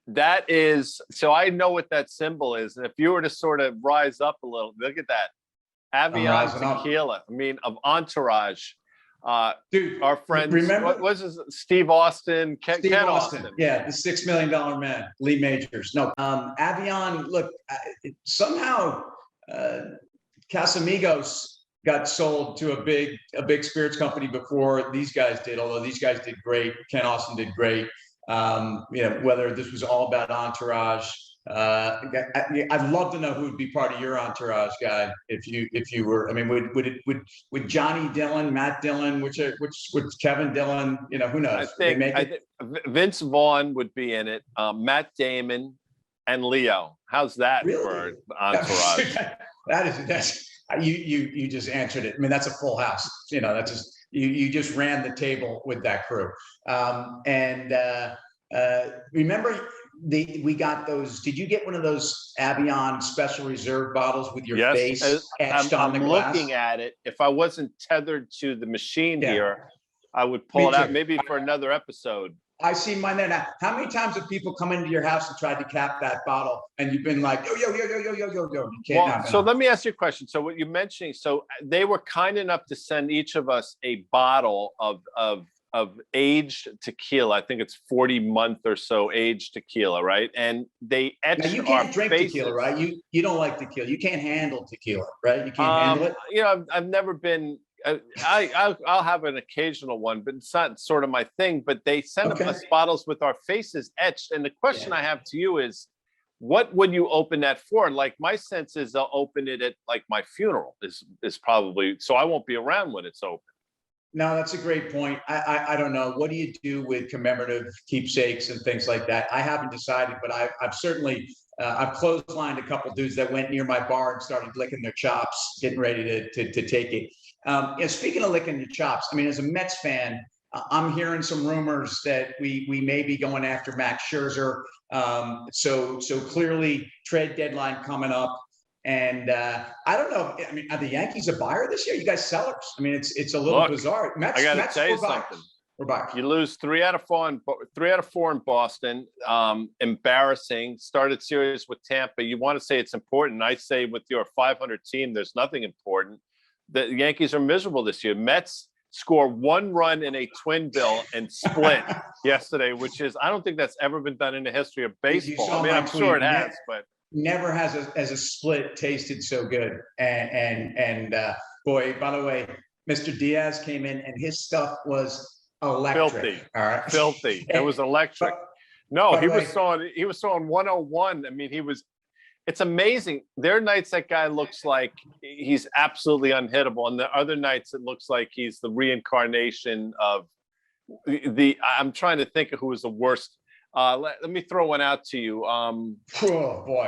That is, so I know what that symbol is. And if you were to sort of rise up a little, look at that. I'm Avion rising up. Tequila. I mean, of Entourage. Dude, Our friends, remember what was his, Steve Austin, Ken Austin. Yeah, the $6 million man, Lee Majors. No, Avion. Look, somehow Casamigos got sold to a big spirits company before these guys did. Although these guys did great, Ken Austin did great. Whether this was all about Entourage. I'd love to know who would be part of your entourage, guy. If you were, I mean, would Johnny Dillon, Matt Dillon, which Kevin Dillon, who knows? I think Vince Vaughn would be in it. Matt Damon and Leo. How's that for entourage? That's you just answered it. I mean, that's a full house. That's just you just ran the table with that crew. Remember. We got those. Did you get one of those Avion Special Reserve bottles with your face etched on the glass? I'm looking at it. If I wasn't tethered to the machine here, I would pull it out maybe for another episode. I see mine there now. How many times have people come into your house and tried to cap that bottle, and you've been like, yo? You can't. So let me ask you a question. So what you're mentioning, so they were kind enough to send each of us a bottle of aged tequila. I think it's 40-month or so aged tequila, right? And they etched now you can't drink faces. Tequila, right? You don't like tequila. You can't handle tequila, right? You can't handle it. I've never been. I'll have an occasional one, but it's not sort of my thing. But they send us bottles with our faces etched. And the question I have to you is, what would you open that for? Like, my sense is they'll open it at like my funeral is probably, so I won't be around when it's open. No, that's a great point. I don't know. What do you do with commemorative keepsakes and things like that? I haven't decided, but I've certainly I've clotheslined a couple dudes that went near my bar and started licking their chops, getting ready to take it. Speaking of licking your chops, I mean, as a Mets fan, I'm hearing some rumors that we may be going after Max Scherzer. So clearly, trade deadline coming up. And I don't know. I mean, are the Yankees a buyer this year? You guys sellers? I mean, it's a little bizarre. I got to tell you something. We're buyers. You lose 3 out of 4 in Boston. Embarrassing. Started series with Tampa. You want to say it's important. I say with your 500 team, there's nothing important. The Yankees are miserable this year. Mets score 1 run in a twin bill and split yesterday, which is, I don't think that's ever been done in the history of baseball. I mean, I'm sure it has, but. Never has a split tasted so good. And boy, by the way, Mr. Diaz came in and his stuff was electric. Filthy. All right. Filthy. It was electric. He was throwing 101. I mean, it's amazing. There are nights that guy looks like he's absolutely unhittable. And the other nights it looks like he's the reincarnation of I'm trying to think of who was the worst. Let me throw one out to you. Oh boy.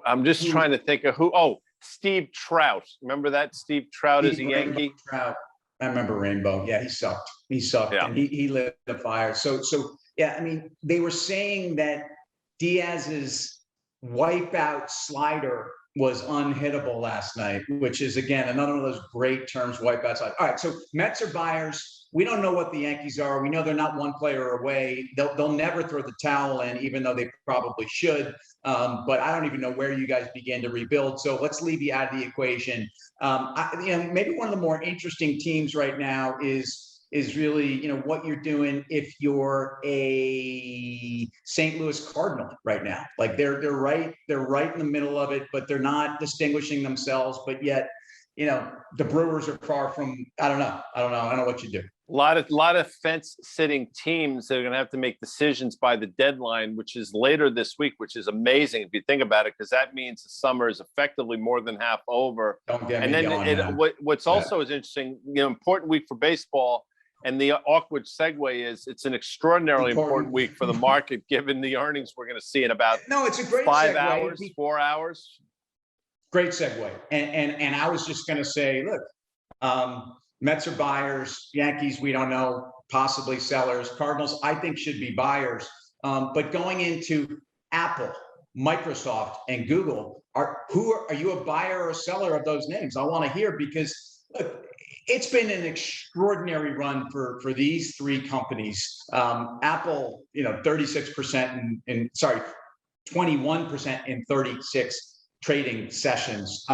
I'm just trying to think of who. Oh, Steve Trout. Remember that? Steve Trout is a Yankee. Trout. I remember Rainbow. Yeah, he sucked. Yeah. And he lit the fire. So yeah, I mean, they were saying that Diaz's wipeout slider was unhittable last night, which is, again, another one of those great terms, wipeout slider. All right, so Mets are buyers. We don't know what the Yankees are. We know they're not one player away. They'll never throw the towel in, even though they probably should. But I don't even know where you guys begin to rebuild. So let's leave you out of the equation. Maybe one of the more interesting teams right now is really, what you're doing if you're a St. Louis Cardinal right now. Like they're right in the middle of it, but they're not distinguishing themselves. But yet, the Brewers are far from. I don't know. I don't know what you do. A lot of fence-sitting teams that are going to have to make decisions by the deadline, which is later this week, which is amazing if you think about it, because that means the summer is effectively more than half over. Don't get me going. What's also is interesting, important week for baseball, and the awkward segue is it's an extraordinarily important week for the market, given the earnings we're going to see in about it's a great 5 segue. hours, 4 hours. Great segue. And I was just going to say, look, Mets are buyers. Yankees, we don't know, possibly sellers. Cardinals, I think, should be buyers. But going into Apple, Microsoft, and Google, are you a buyer or a seller of those names? I want to hear, because look, it's been an extraordinary run for these three companies. Apple, 36% in sorry, 21% in 36 trading sessions.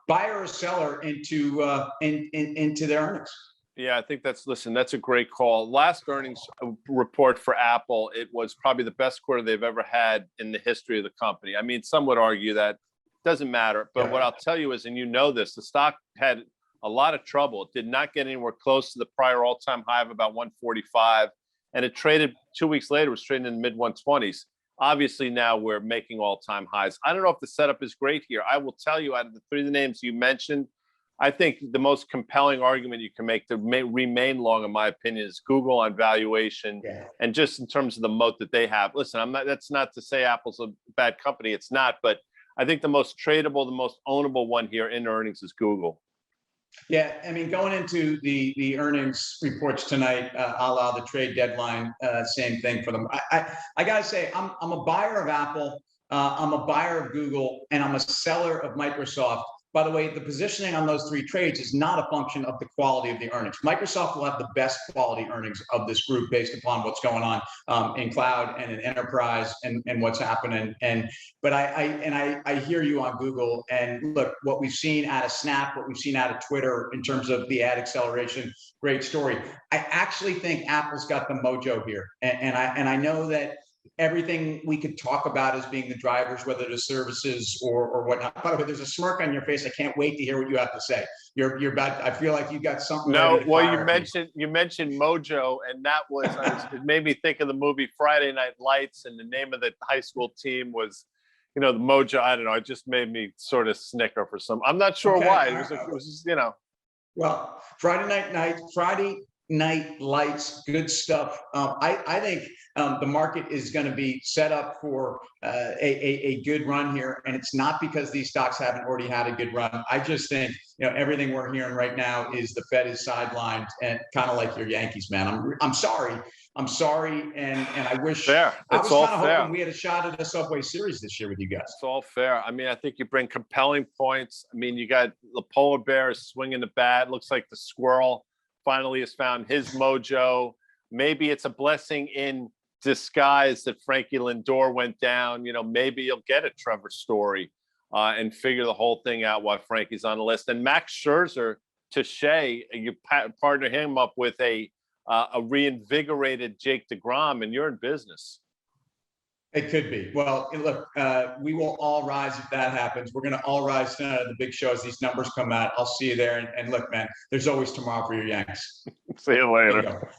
Buyer or seller into their earnings? Yeah, I think that's a great call. Last earnings report for Apple, it was probably the best quarter they've ever had in the history of the company. I mean, some would argue that doesn't matter, but what I'll tell you is, and this, the stock had a lot of trouble. It did not get anywhere close to the prior all-time high of about 145, and it traded 2 weeks later, was trading in the mid 120s. Obviously, now we're making all-time highs. I don't know if the setup is great here. I will tell you, out of the three of the names you mentioned, I think the most compelling argument you can make to remain long, in my opinion, is Google on valuation and just in terms of the moat that they have. Listen, that's not to say Apple's a bad company. It's not, but I think the most tradable, the most ownable one here in earnings is Google. Yeah, I mean, going into the earnings reports tonight, a la the trade deadline, same thing for them. I gotta say, I'm a buyer of Apple, I'm a buyer of Google, and I'm a seller of Microsoft. By the way, the positioning on those three trades is not a function of the quality of the earnings. Microsoft will have the best quality earnings of this group based upon what's going on in cloud and in enterprise and what's happening. But I hear you on Google. And look, what we've seen out of Snap, what we've seen out of Twitter in terms of the ad acceleration, great story. I actually think Apple's got the mojo here, and I know that everything we could talk about as being the drivers, whether it is services or whatnot. By the way, there's a smark on your face. I can't wait to hear what you have to say. You're about. I feel like you got something. No, well, you mentioned Mojo, and that was it made me think of the movie Friday Night Lights, and the name of the high school team was, the Mojo. I don't know. It just made me sort of snicker for some. I'm not sure why. It was just, Well, Friday Night Lights, good stuff. I think the market is going to be set up for a good run here, and it's not because these stocks haven't already had a good run. I just think everything we're hearing right now is the Fed is sidelined, and kind of like your Yankees, man. I'm sorry, and I wish fair. I was kind of hoping we had a shot at a Subway Series this year with you guys. It's all fair. I mean, I think you bring compelling points. I mean, you got the polar bear swinging the bat. Looks like the squirrel finally has found his mojo. Maybe it's a blessing in disguise that Frankie Lindor went down. Maybe you'll get a Trevor Story and figure the whole thing out while Frankie's on the list. And Max Scherzer to Shea, you partner him up with a reinvigorated Jake DeGrom, and you're in business. It could be. Well, look, we will all rise if that happens. We're going to all rise tonight at the big show as these numbers come out. I'll see you there. And look, man, there's always tomorrow for your Yanks. See you later.